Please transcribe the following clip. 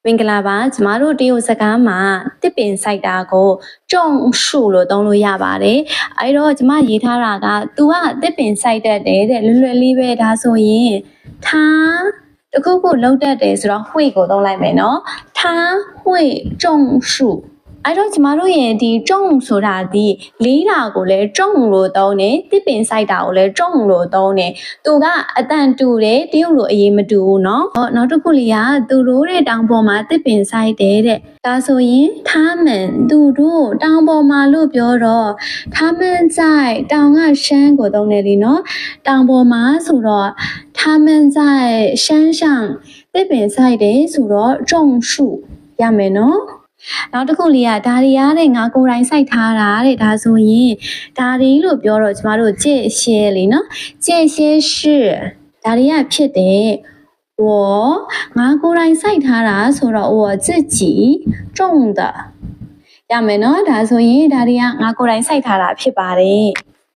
မင်္ဂလာပါကျမတို့တရုတ်စကားမှာတစ်ပင်စိုက်တာကိုကြုံရှုလို့သုံးလို့ရပါတယ်အဲ့တော့ကျမရေးထားတာက तू ကတစ်ပင်စိုက်တတ်တယ်တဲ့လွယ်လွယ်လေးပဲဒါဆိုရင်ထားတခုခုလောက်တတ်တယ်ဆိုတော့ဝှေ့ကိုသုံးလိုက်မယ်နော်ထားဝှေ့ကြုံရှုအဲ့တော့ကျမတို့ရဲ့ဒီကြုံဆိုတာဒီလေးတာကိုလည်းကြုံလို့သုံးတယ်တစ်ပင်စိုက်တာကိုလည်းကြုံလို့သုံးတယ်သူကအတန်တူတယ်တရုတ်လိုအရေးမတူဘူးเนาะနောက်တစ်ခုလေးကသူတို့တဲ့တောင်ပေါ်မှာတစ်ပင်စိုက်တယ်တဲ့ဒါဆိုရင်ထားမှန်သူတို့တောင်ပေါ်မှာလို့ပြောတော့ထားမှန်စိုက်တောင်ကရှမ်းကိုသုံးတယ်လीเนาะတောင်ပေါ်မှာဆိုတော့ထားမှန်စိုက်ရှမ်းဆောင်တစ်ပင်စိုက်တယ်ဆိုတော့ကြုံရှုရမယ်เนาะနောက်တစ်ခုလေးကဒါတွေရတဲ့ငါကိုယ်တိုင်စိုက်ထားတာတဲ့ဒါဆိုရင်ဒါတွေလို့ပြောတော့ကျမတို့ကြည့်ရှဲလေနော်ကြည့်ရှဲရှိဒါတွေကဖြစ်တယ်我ငါကိုယ်တိုင်စိုက်ထားတာဆိုတော့我自己种的ရမယ်နော်ဒါဆိုရင်ဒါတွေကငါကိုယ်တိုင်စိုက်ထားတာဖြစ်ပါတယ်